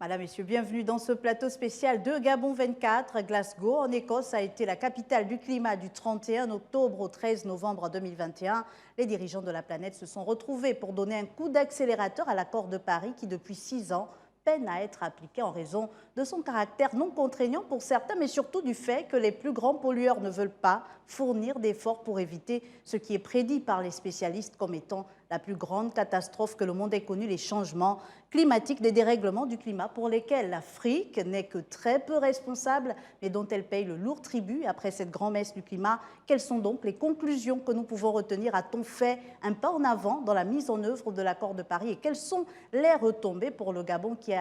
Madame, Messieurs, bienvenue dans ce plateau spécial de Gabon 24. Glasgow, en Écosse, a été la capitale du climat du 31 octobre au 13 novembre 2021. Les dirigeants de la planète se sont retrouvés pour donner un coup d'accélérateur à l'accord de Paris qui, depuis 6 ans, peine à être appliqué en raison de son caractère non contraignant pour certains, mais surtout du fait que les plus grands pollueurs ne veulent pas fournir d'efforts pour éviter ce qui est prédit par les spécialistes comme étant la plus grande catastrophe que le monde ait connue, les changements climatiques, des dérèglements du climat pour lesquels l'Afrique n'est que très peu responsable, mais dont elle paye le lourd tribut. Après cette grand-messe du climat, quelles sont donc les conclusions que nous pouvons retenir? A-t-on fait un pas en avant dans la mise en œuvre de l'accord de Paris? Et quelles sont les retombées pour le Gabon qui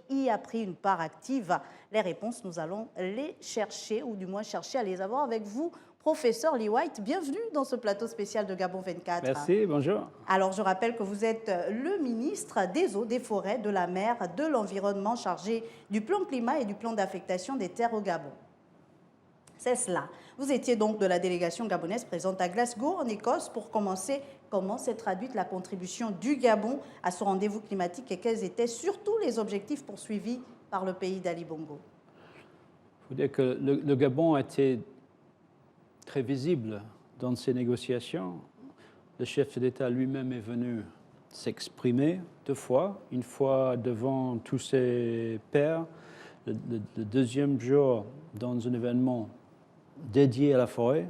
y a pris une part active? Les réponses, nous allons les chercher, ou du moins chercher à les avoir avec vous. Professeur Lee White, bienvenue dans ce plateau spécial de Gabon 24. Merci, bonjour. Alors, je rappelle que vous êtes le ministre des Eaux, des Forêts, de la Mer, de l'Environnement, chargé du plan climat et du plan d'affectation des terres au Gabon. C'est cela. Vous étiez donc de la délégation gabonaise présente à Glasgow, en Écosse. Pour commencer, comment s'est traduite la contribution du Gabon à ce rendez-vous climatique et quels étaient surtout les objectifs poursuivis par le pays d'Ali Bongo? Il faut dire que le Gabon a été très visible dans ces négociations. Le chef de l'État lui-même est venu s'exprimer 2 fois, une fois devant tous ses pairs, le deuxième jour dans un événement dédié à la forêt,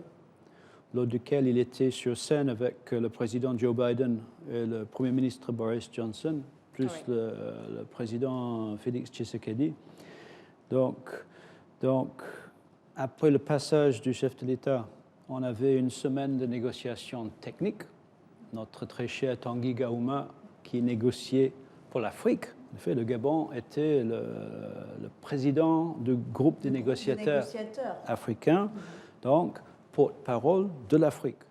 lors duquel il était sur scène avec le président Joe Biden et le Premier ministre Boris Johnson, plus le président Félix Tshisekedi. Donc, après le passage du chef de l'État, on avait une semaine de négociations techniques. Notre très cher Tanguy Gahouma, qui négociait pour l'Afrique. En fait, le Gabon était le président du groupe des négociateurs africains, donc porte-parole de l'Afrique.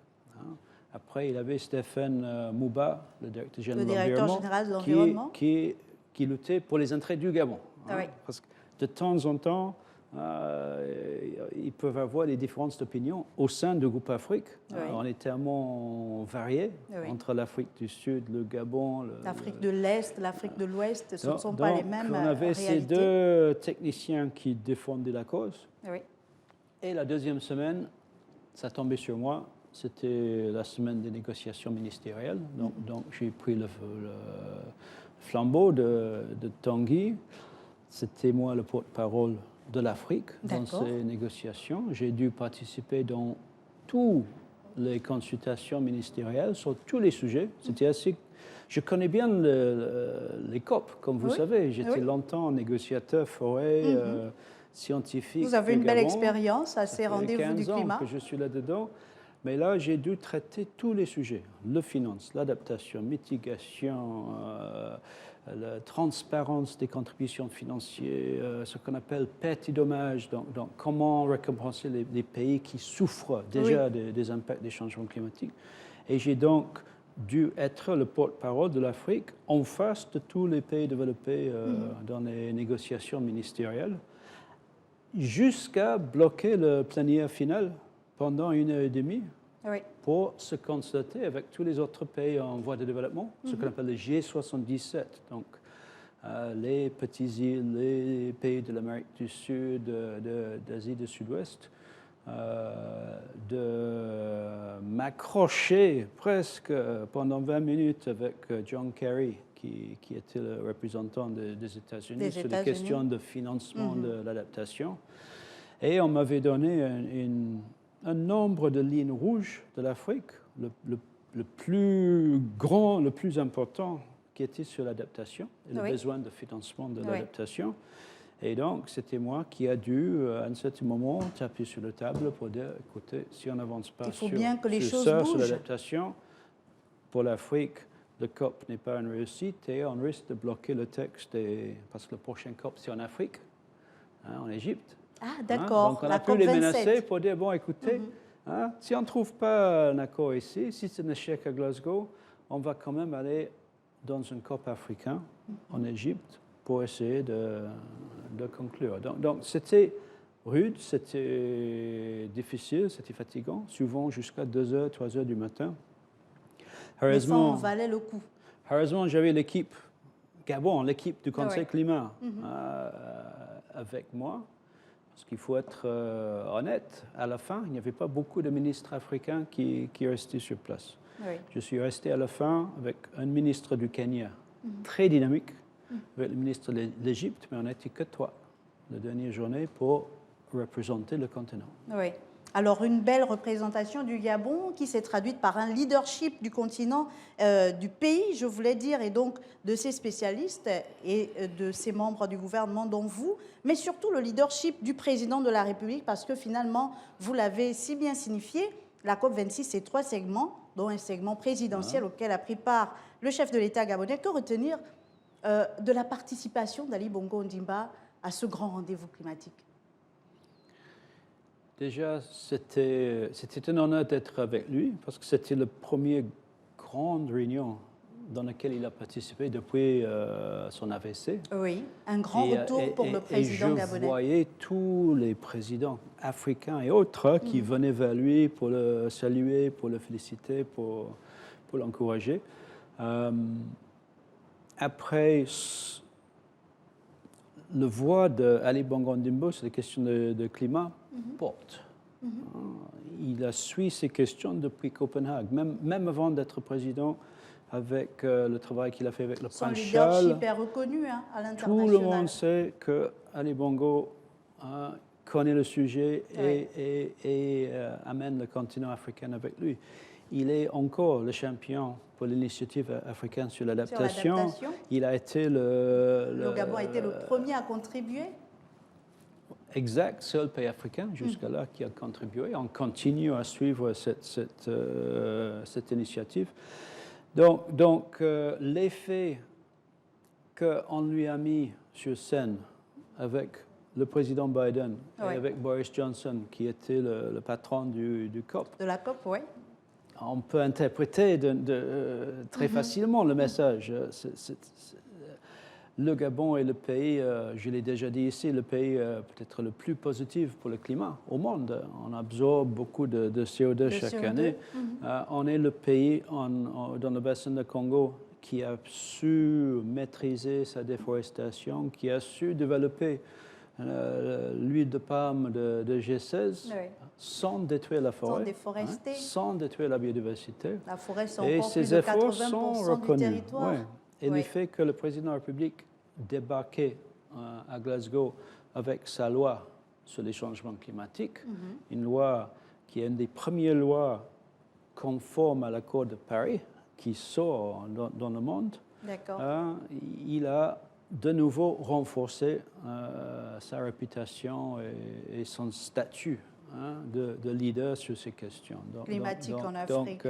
Après, il avait Stéphane Mouba, le directeur général de l'environnement, qui luttait pour les intérêts du Gabon. Parce que de temps en temps, ils peuvent avoir des différences d'opinion au sein du groupe Afrique. On est tellement variés entre l'Afrique du Sud, le Gabon, l'Afrique de l'Est, l'Afrique de l'Ouest, ce ne sont pas les mêmes réalités. On avait ces 2 techniciens qui défendaient la cause. Et la deuxième semaine, ça tombait sur moi. C'était la semaine des négociations ministérielles. Donc j'ai pris le flambeau de Tanguy. C'était moi le porte-parole de l'Afrique dans ces négociations. J'ai dû participer dans toutes les consultations ministérielles sur tous les sujets. C'était assez... Je connais bien les COP, comme vous savez. J'étais longtemps négociateur forêt, scientifique. Vous avez une belle expérience à ces rendez-vous du climat. Que je suis là-dedans. Mais là, j'ai dû traiter tous les sujets. Le finance, l'adaptation, mitigation, la transparence des contributions financières, ce qu'on appelle pertes et dommages, donc comment récompenser les pays qui souffrent déjà des impacts des changements climatiques. Et j'ai donc dû être le porte-parole de l'Afrique en face de tous les pays développés dans les négociations ministérielles, jusqu'à bloquer le plénière final pendant 1h30 pour se consulter avec tous les autres pays en voie de développement, ce qu'on appelle le G77. Donc, les petites îles, les pays de l'Amérique du Sud, d'Asie du Sud-Ouest, de m'accrocher presque pendant 20 minutes avec John Kerry, qui était le représentant des États-Unis sur les questions de financement de l'adaptation. Et on m'avait donné un nombre de lignes rouges de l'Afrique, le plus grand, le plus important, qui était sur l'adaptation et le besoin de financement de l'adaptation. Et donc, c'était moi qui a dû, à un certain moment, taper sur la table pour dire, écoutez, si on n'avance pas sur l'adaptation, pour l'Afrique, le COP n'est pas une réussite et on risque de bloquer le texte, parce que le prochain COP, c'est en Afrique, en Égypte. Ah, d'accord. Donc, on a pu les menacer pour dire, bon, écoutez, si on ne trouve pas un accord ici, si c'est un échec à Glasgow, on va quand même aller dans un COP africain, en Égypte, pour essayer de conclure. Donc c'était rude, c'était difficile, c'était fatigant, souvent jusqu'à 2h, 3h du matin. Mais ça en valait le coup. Heureusement, j'avais l'équipe Gabon, l'équipe du Conseil Ouais. climat avec moi. Parce qu'il faut être honnête, à la fin, il n'y avait pas beaucoup de ministres africains qui restaient sur place. Oui. Je suis resté à la fin avec un ministre du Kenya, très dynamique, avec le ministre de l'Égypte, mais on n'était que trois la dernière journée pour représenter le continent. Oui. Alors, une belle représentation du Gabon qui s'est traduite par un leadership du continent, du pays, je voulais dire, et donc de ses spécialistes et de ses membres du gouvernement, dont vous, mais surtout le leadership du président de la République, parce que finalement, vous l'avez si bien signifié, la COP26, c'est 3 segments, dont un segment présidentiel auquel a pris part le chef de l'État gabonais. Que retenir de la participation d'Ali Bongo Ondimba à ce grand rendez-vous climatique? Déjà, c'était un honneur d'être avec lui parce que c'était la première grande réunion dans laquelle il a participé depuis son AVC. Oui, un grand retour pour le président gabonais. Je voyais tous les présidents africains et autres qui venaient vers lui pour le saluer, pour le féliciter, pour l'encourager. Après, le voix d'Ali Bongo Ondimba sur les questions de climat porte. Il a suivi ces questions depuis Copenhague, même avant d'être président, avec le travail qu'il a fait avec le prince Charles. Son leadership est reconnu à l'international. Tout le monde sait que Ali Bongo connaît le sujet et amène le continent africain avec lui. Il est encore le champion pour l'initiative africaine sur l'adaptation. Il a été le Gabon a été le premier à contribuer. Exact, seul pays africain jusqu'à-là qui a contribué. On continue à suivre cette initiative. Donc l'effet qu'on lui a mis sur scène avec le président Biden et avec Boris Johnson, qui était le patron du COP. De la COP, oui. On peut interpréter très facilement le message. Le Gabon est le pays, je l'ai déjà dit ici, le pays peut-être le plus positif pour le climat au monde. On absorbe beaucoup de CO2 chaque année. On est le pays dans le bassin de Congo qui a su maîtriser sa déforestation, qui a su développer l'huile de palme de G16 sans détruire la forêt, sans déforester, sans détruire la biodiversité. La forêt, c'est et encore ces plus de efforts 80% sont du reconnus. territoire. Et le fait que le président de la République débarquait à Glasgow avec sa loi sur les changements climatiques, une loi qui est une des premières lois conformes à l'accord de Paris, qui sort dans le monde, il a de nouveau renforcé sa réputation et son statut de leader sur ces questions. Climatiques en Afrique. Donc,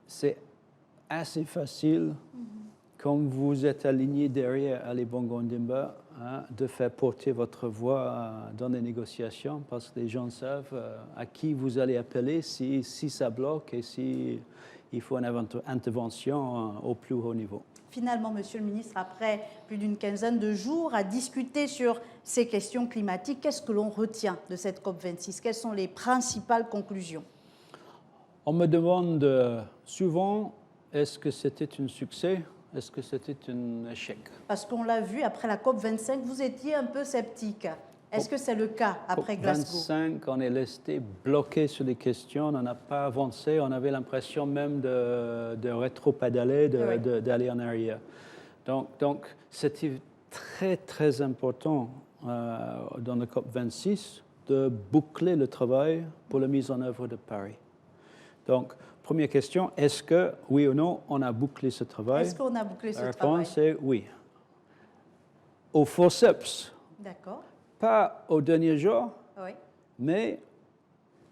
c'est assez facile, comme vous êtes aligné derrière Ali Bongo Ondimba, de faire porter votre voix dans les négociations parce que les gens savent à qui vous allez appeler si ça bloque et si il faut une intervention au plus haut niveau. Finalement, Monsieur le Ministre, après plus d'une quinzaine de jours à discuter sur ces questions climatiques, qu'est-ce que l'on retient de cette COP26? Quelles sont les principales conclusions? On me demande souvent, est-ce que c'était un succès? Est-ce que c'était un échec? Parce qu'on l'a vu, après la COP25, vous étiez un peu sceptique. Est-ce que c'est le cas après Glasgow? COP25, on est resté bloqué sur les questions, on n'a pas avancé, on avait l'impression même de rétro-pédaler, d'aller en arrière. Donc c'était très, très important dans le COP26 de boucler le travail pour la mise en œuvre de Paris. Donc, première question, est-ce que, oui ou non, on a bouclé ce travail? Est-ce qu'on a bouclé ce travail? La réponse est oui. Au forceps. D'accord. Pas au dernier jour, mais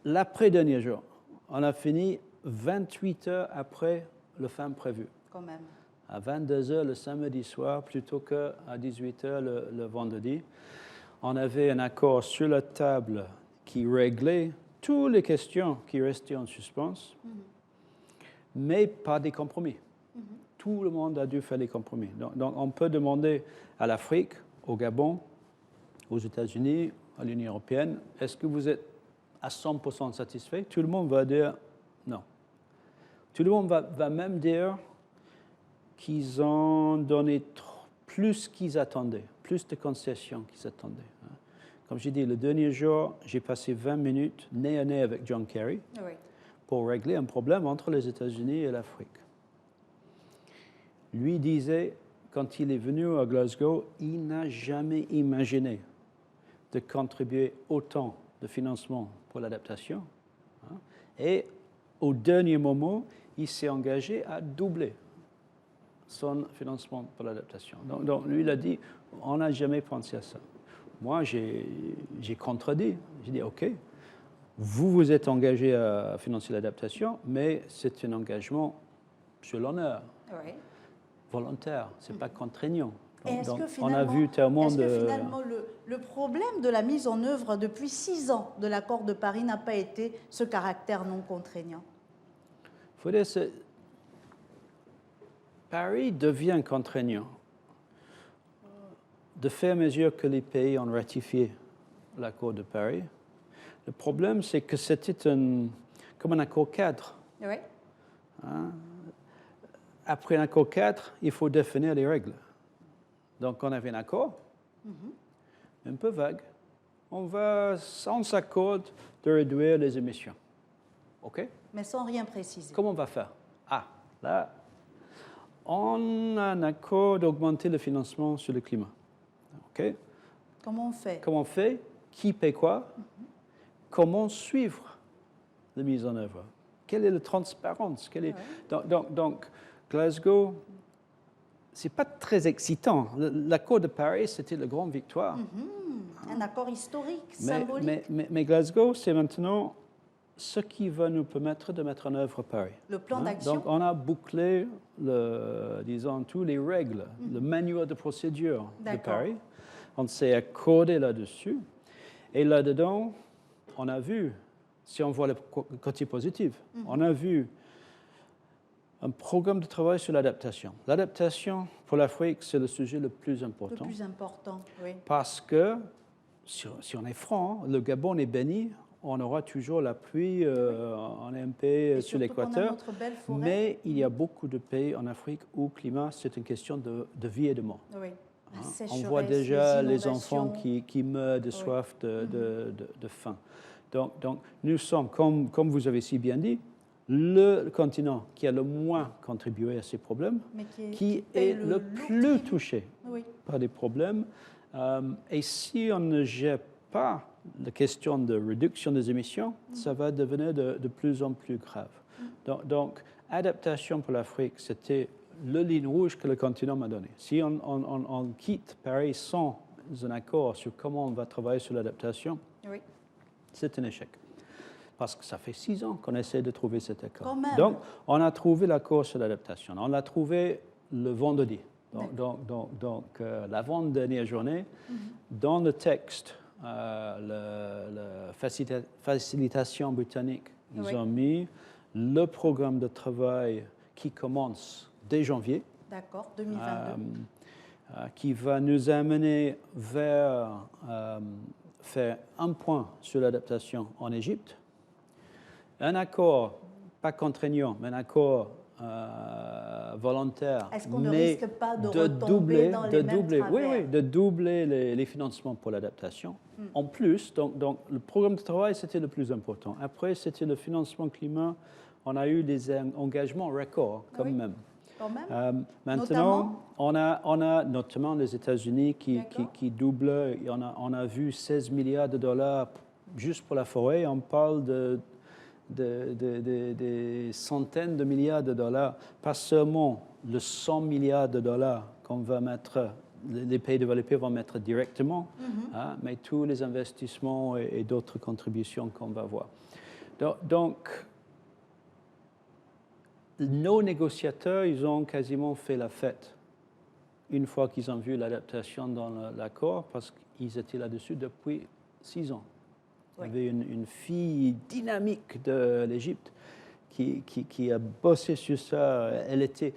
l'après-dernier jour. On a fini 28 heures après le fin prévu. Quand même. À 22 heures le samedi soir, plutôt qu'à 18 heures le vendredi. On avait un accord sur la table qui réglait toutes les questions qui restaient en suspens, mais pas des compromis. Tout le monde a dû faire des compromis. Donc on peut demander à l'Afrique, au Gabon, aux États-Unis, à l'Union européenne, est-ce que vous êtes à 100% satisfait? Tout le monde va dire non. Tout le monde va même dire qu'ils ont donné plus qu'ils attendaient, plus de concessions qu'ils attendaient. Comme j'ai dit, le dernier jour, j'ai passé 20 minutes nez à nez avec John Kerry pour régler un problème entre les États-Unis et l'Afrique. Lui disait, quand il est venu à Glasgow, il n'a jamais imaginé de contribuer autant de financement pour l'adaptation. Et au dernier moment, il s'est engagé à doubler son financement pour l'adaptation. Donc lui, il a dit, on n'a jamais pensé à ça. Moi, j'ai contredit. J'ai dit, OK, vous vous êtes engagé à financer l'adaptation, mais c'est un engagement sur l'honneur, volontaire, ce n'est pas contraignant. Donc, on a vu tellement de... Est-ce que finalement le problème de la mise en œuvre depuis 6 ans de l'accord de Paris n'a pas été ce caractère non contraignant? Il faut dire, Paris devient contraignant de faire à mesure que les pays ont ratifié l'accord de Paris. Le problème, c'est que c'était comme un accord cadre. Oui. Après un accord cadre, il faut définir les règles. Donc, on avait un accord, un peu vague. On s'accorde de réduire les émissions. OK? Mais sans rien préciser. Comment on va faire? Ah, là, on a un accord d'augmenter le financement sur le climat. OK? Comment on fait? Comment on fait? Qui paie quoi? Comment suivre la mise en œuvre? Quelle est la transparence? Donc, Glasgow, ce n'est pas très excitant. L'accord de Paris, c'était la grande victoire. Un accord historique, symbolique. Mais Glasgow, c'est maintenant ce qui va nous permettre de mettre en œuvre Paris. Le plan d'action. Donc, on a bouclé, disons, toutes les règles, le manuel de procédure de Paris. On s'est accordé là-dessus. Et là-dedans, on a vu, si on voit le côté positif, on a vu un programme de travail sur l'adaptation. L'adaptation pour l'Afrique, c'est le sujet le plus important. Le plus important, oui. Parce que, si on est franc, le Gabon est béni, on aura toujours la pluie en MP sur l'équateur. Mais il y a beaucoup de pays en Afrique où le climat, c'est une question de vie et de mort. Oui. On voit déjà les enfants qui meurent de soif, de faim. Donc, nous sommes, comme vous avez si bien dit, le continent qui a le moins contribué à ces problèmes, qui est le plus touché par des problèmes. Et si on ne gère pas la question de réduction des émissions, ça va devenir de plus en plus grave. Donc, adaptation pour l'Afrique, c'était le ligne rouge que le continent m'a donné. Si on quitte Paris sans un accord sur comment on va travailler sur l'adaptation, c'est un échec. Parce que ça fait 6 ans qu'on essaie de trouver cet accord. Donc, on a trouvé l'accord sur l'adaptation. On l'a trouvé le vendredi. Donc l'avant-dernière journée, dans le texte, la facilitation britannique, ils ont mis le programme de travail qui commence dès janvier. D'accord, 2022. Qui va nous amener vers faire un point sur l'adaptation en Égypte. Un accord, pas contraignant, mais un accord volontaire. Est-ce qu'on ne risque pas de retomber dans les mêmes travers? Oui, de doubler les financements pour l'adaptation. En plus, donc, le programme de travail, c'était le plus important. Après, c'était le financement climat. On a eu des engagements records, quand même. Maintenant, on a notamment les États-Unis qui doublent. On a vu 16 milliards de dollars juste pour la forêt. On parle des centaines de milliards de dollars, pas seulement le 100 milliards de dollars qu'on va mettre, les pays développés vont mettre directement, mais tous les investissements et d'autres contributions qu'on va voir. Donc, nos négociateurs, ils ont quasiment fait la fête une fois qu'ils ont vu l'adaptation dans l'accord, parce qu'ils étaient là-dessus depuis 6 ans. Il y avait une fille dynamique de l'Égypte qui a bossé sur ça. Elle était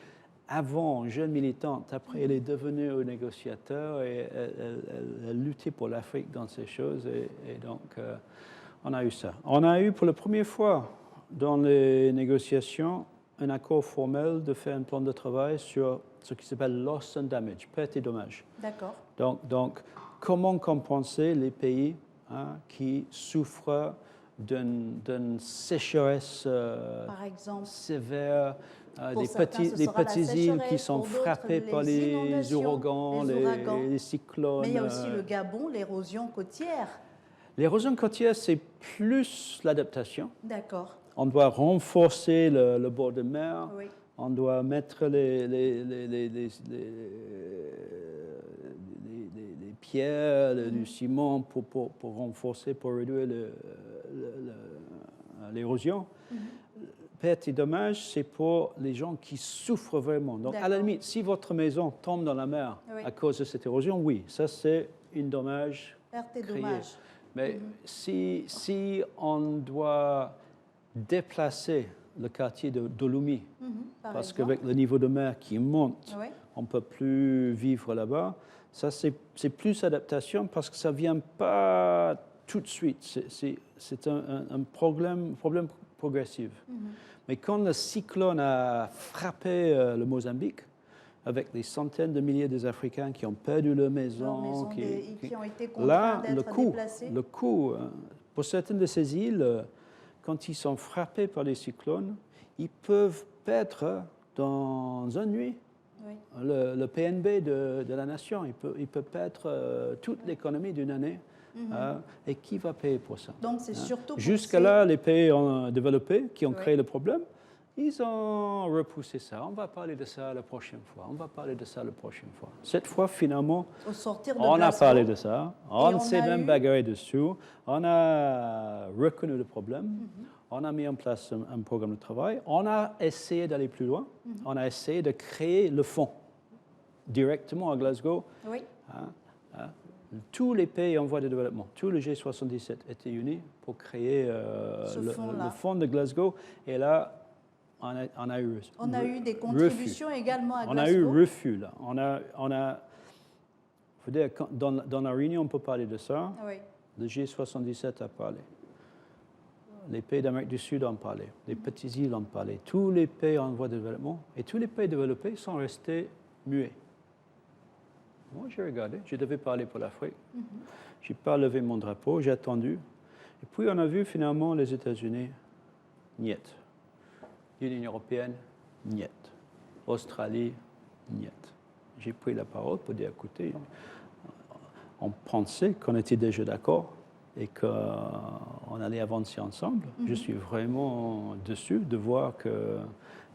avant, jeune militante, après elle est devenue négociateur et elle luttait pour l'Afrique dans ces choses et donc on a eu ça. On a eu pour la première fois dans les négociations un accord formel de faire un plan de travail sur ce qui s'appelle loss and damage, perte et dommages. D'accord. Donc comment compenser les pays qui souffrent d'une sécheresse Par exemple, sévère, pour des certains, ce sera la petites îles qui sécheresse, sont pour d'autres, frappées par les les inondations, ouragans, les ouragans. les cyclones. Mais il y a aussi le Gabon, l'érosion côtière. L'érosion côtière, c'est plus l'adaptation. D'accord. On doit renforcer le bord de mer. Oui. On doit mettre les pierres, du ciment pour renforcer, pour réduire l'érosion. Perte et dommages, c'est pour les gens qui souffrent vraiment. Donc, à la limite, si votre maison tombe dans la mer à cause de cette érosion, oui, ça c'est un dommage. Perte et créé. dommage. Mais si on doit déplacer le quartier de Dolomi, parce qu'avec le niveau de mer qui monte, on ne peut plus vivre là-bas, ça c'est plus adaptation parce que ça ne vient pas tout de suite. C'est un problème progressif. Mais quand le cyclone a frappé le Mozambique, avec des centaines de milliers d'Africains qui ont perdu leur maison, qui ont été contraints là, d'être déplacés. le coût, pour certaines de ces îles, quand ils sont frappés par les cyclones, ils peuvent perdre dans une nuit le PNB de la nation. Ils peuvent perdre toute l'économie d'une année. Et qui va payer pour ça? Donc, c'est surtout jusqu'à là, les pays développés qui ont créé le problème, ils ont repoussé ça. On va parler de ça la prochaine fois. On va parler de ça la prochaine fois. Cette fois, finalement, on a parlé de ça. On s'est même bagarré dessus. On a reconnu le problème. On a mis en place un programme de travail. On a essayé d'aller plus loin. On a essayé de créer le fonds directement à Glasgow. Oui. Tous les pays en voie de développement, tous les G77 étaient unis pour créer le fonds de Glasgow. Et là, on a eu des contributions également à Glasgow. On a eu refus, là. Faut dire, dans la réunion, on peut parler de ça. Oui. Le G77 a parlé. Les pays d'Amérique du Sud ont parlé. Les petites îles ont parlé. Tous les pays en voie de développement et tous les pays développés sont restés muets. Moi, j'ai regardé. Je devais parler pour l'Afrique. Je n'ai pas levé mon drapeau. J'ai attendu. Et puis, on a vu finalement les États-Unis, niet. L'Union européenne, niet. Australie, niet. J'ai pris la parole pour dire, écoutez, on pensait qu'on était déjà d'accord et qu'on allait avancer ensemble. Je suis vraiment déçu de voir qu'il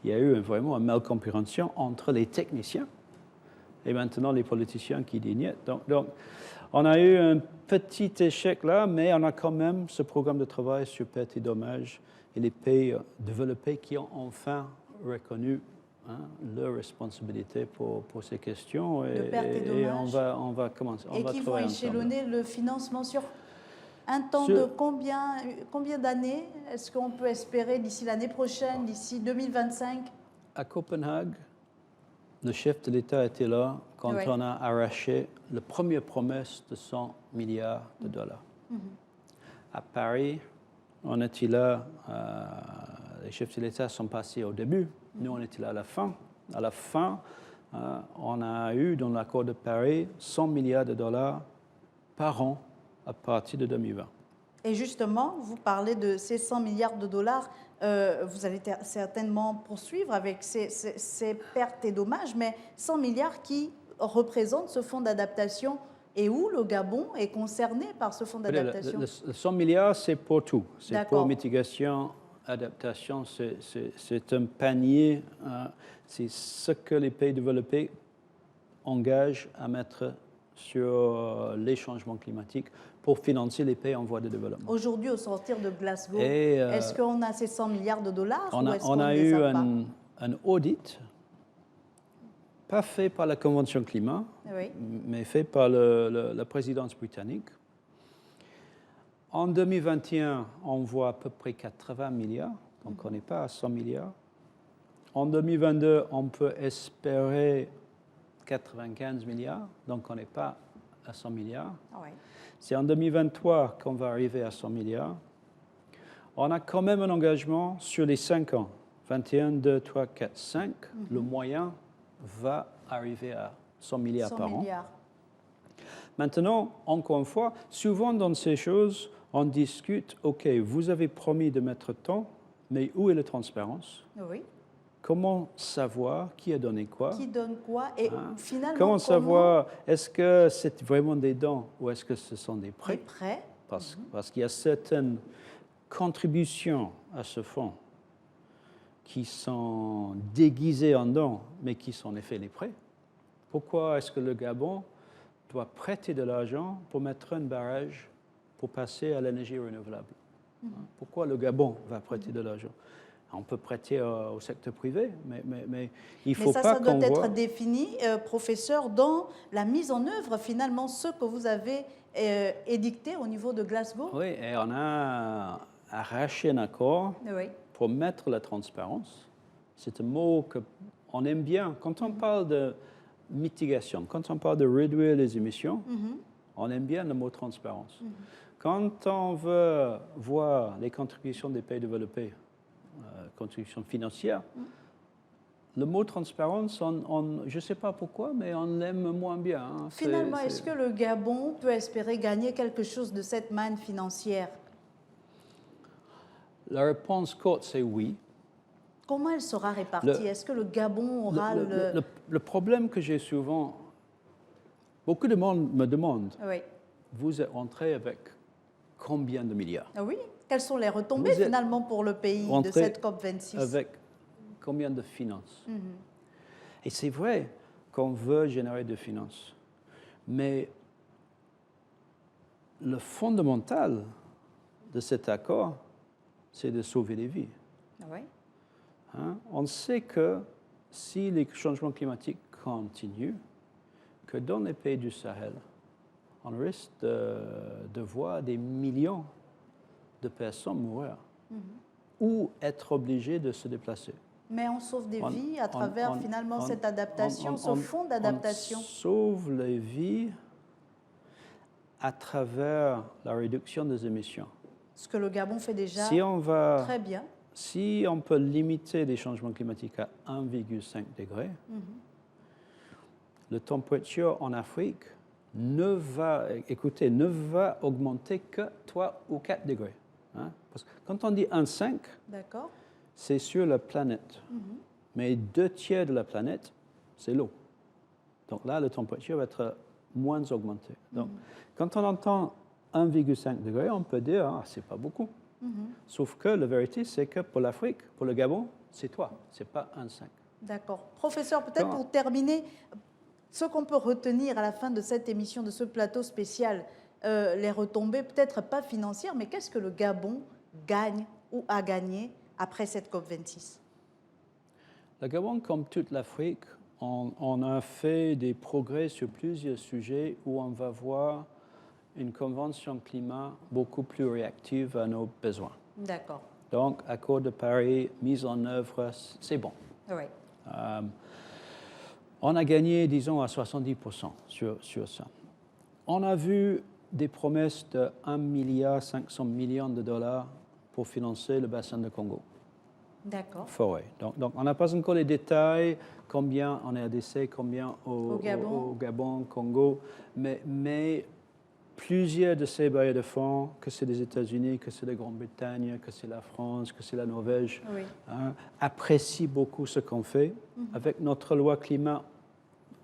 y a eu vraiment une malcompréhension entre les techniciens et maintenant les politiciens qui disent niet. Donc, on a eu un petit échec là, mais on a quand même ce programme de travail sur perte et dommages et les pays développés qui ont enfin reconnu leur responsabilité pour ces questions. De perte et dommages. Et on va commencer. Et qui vont échelonner le financement sur un temps de combien d'années est-ce qu'on peut espérer d'ici l'année prochaine, d'ici 2025? À Copenhague, le chef de l'État était là quand on a arraché la première promesse de 100 milliards de dollars. À Paris, on était là, les chefs de l'État sont passés au début, nous on était là à la fin. À la fin, on a eu dans l'accord de Paris 100 milliards de dollars par an à partir de 2020. Et justement, vous parlez de ces 100 milliards de dollars, vous allez certainement poursuivre avec ces pertes et dommages, mais 100 milliards qui représentent ce fonds d'adaptation et où le Gabon est concerné par ce fonds d'adaptation? Le 100 milliards, c'est pour tout. C'est pour mitigation, adaptation, c'est un panier. C'est ce que les pays développés engagent à mettre sur les changements climatiques pour financer les pays en voie de développement. Aujourd'hui, au sortir de Glasgow, est-ce qu'on a ces 100 milliards de dollars on a eu un audit, pas fait par la Convention climat, mais fait par la présidence britannique. En 2021, on voit à peu près 80 milliards, donc on n'est pas à 100 milliards. En 2022, on peut espérer 95 milliards, donc on n'est pas à 100 milliards. Ah ouais. C'est en 2023 qu'on va arriver à 100 milliards. On a quand même un engagement sur les 5 ans. 21, 2, 3, 4, 5. Le moyen va arriver à 100 milliards 100 par milliards. an. Maintenant, encore une fois, souvent dans ces choses, on discute, OK, vous avez promis de mettre tant, mais où est la transparence? Oui. Comment savoir qui a donné quoi? Qui donne quoi? Et finalement, Comment savoir, est-ce que c'est vraiment des dons ou est-ce que ce sont des les prêts? prêts? Parce qu'il y a certaines contributions à ce fonds qui sont déguisées en dons, mais qui sont en effet les prêts. Pourquoi est-ce que le Gabon doit prêter de l'argent pour mettre un barrage pour passer à l'énergie renouvelable? Pourquoi le Gabon va prêter de l'argent? On peut prêter au secteur privé, mais il ne faut Mais pas ça qu'on doit voit... être défini, professeur, dans la mise en œuvre, finalement, ce que vous avez édicté au niveau de Glasgow. Oui, et on a arraché un accord Oui. pour mettre la transparence. C'est un mot qu'on aime bien. Quand on parle de mitigation, quand on parle de réduire les émissions, on aime bien le mot transparence. Quand on veut voir les contributions des pays développés, contributions financières, le mot transparence, je ne sais pas pourquoi, mais on l'aime moins bien. Hein. Finalement, est-ce que le Gabon peut espérer gagner quelque chose de cette manne financière? La réponse courte, c'est oui. Comment elle sera répartie? Est-ce que le Gabon aura Le problème que j'ai souvent, beaucoup de monde me demande, Oui. vous êtes rentré avec combien de milliards? Ah oui. Quelles sont les retombées Vous êtes finalement pour le pays de rentré cette COP26? Avec combien de finances? Et c'est vrai qu'on veut générer de finances, mais le fondamental de cet accord, c'est de sauver des vies. Ah oui. Hein? On sait que si les changements climatiques continuent, que dans les pays du Sahel, on risque de voir des millions de personnes mourir ou être obligées de se déplacer. Mais on sauve des vies à travers finalement cette adaptation, ce fonds d'adaptation. On sauve les vies à travers la réduction des émissions. Ce que le Gabon fait déjà très bien. Si on peut limiter les changements climatiques à 1,5 degré, la température en Afrique ne va augmenter que 3 ou 4 degrés. Hein? Parce que quand on dit 1,5, c'est sur la planète. Mais 2/3 de la planète, c'est l'eau. Donc là, la température va être moins augmentée. Donc, quand on entend 1,5 degré, on peut dire, ah, c'est pas beaucoup. Sauf que la vérité, c'est que pour l'Afrique, pour le Gabon, c'est 3, c'est pas 1,5. D'accord. Professeur, peut-être pour terminer, ce qu'on peut retenir à la fin de cette émission, de ce plateau spécial, les retombées, peut-être pas financières, mais qu'est-ce que le Gabon gagne ou a gagné après cette COP26? Le Gabon, comme toute l'Afrique, on a fait des progrès sur plusieurs sujets où on va voir une convention climat beaucoup plus réactive à nos besoins. D'accord. Donc, accord de Paris, mise en œuvre, c'est bon. Oui. On a gagné, disons, à 70% sur ça. On a vu des promesses de 1,5 milliard de dollars pour financer le bassin de Congo. D'accord. Forêt. Donc, on n'a pas encore les détails, combien en RDC, combien au Gabon, Congo, mais plusieurs de ces bailleurs de fonds, que c'est les États-Unis, que c'est la Grande-Bretagne, que c'est la France, que c'est la Norvège, apprécient beaucoup ce qu'on fait. Avec notre loi climat,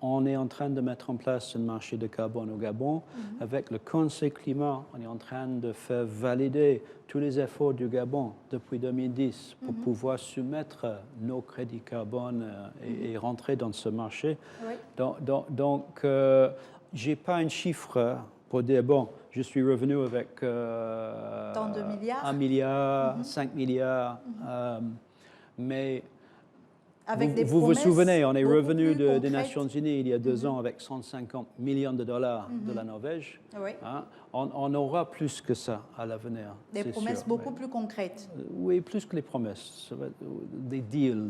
on est en train de mettre en place un marché de carbone au Gabon. Avec le Conseil climat, on est en train de faire valider tous les efforts du Gabon depuis 2010 pour pouvoir soumettre nos crédits carbone et rentrer dans ce marché. Oui. Donc je n'ai pas un chiffre pour dire, bon, je suis revenu avec tant de milliards. 1 milliard, 5 milliards, mais avec des vous promesses souvenez, on est beaucoup revenu plus des concrètes. Nations Unies il y a 2 ans avec 150 millions de dollars de la Norvège. Oui. Hein. On aura plus que ça à l'avenir. Des c'est promesses sûr, beaucoup oui. plus concrètes. Oui, plus que les promesses, ça va être des deals,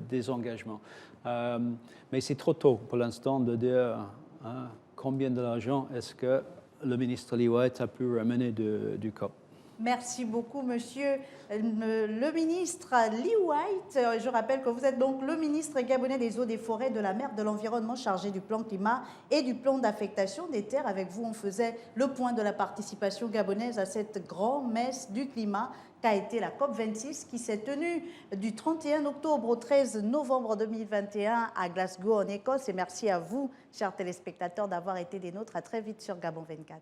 des engagements. Mais c'est trop tôt pour l'instant de dire hein, combien de l'argent est-ce que le ministre Lee White a pu ramener du COP. Merci beaucoup, monsieur le ministre Lee White. Je rappelle que vous êtes donc le ministre gabonais des eaux, des forêts, de la mer, de l'environnement, chargé du plan climat et du plan d'affectation des terres. Avec vous, on faisait le point de la participation gabonaise à cette grand-messe du climat qu'a été la COP26, qui s'est tenue du 31 octobre au 13 novembre 2021 à Glasgow, en Écosse. Et merci à vous, chers téléspectateurs, d'avoir été des nôtres. À très vite sur Gabon 24.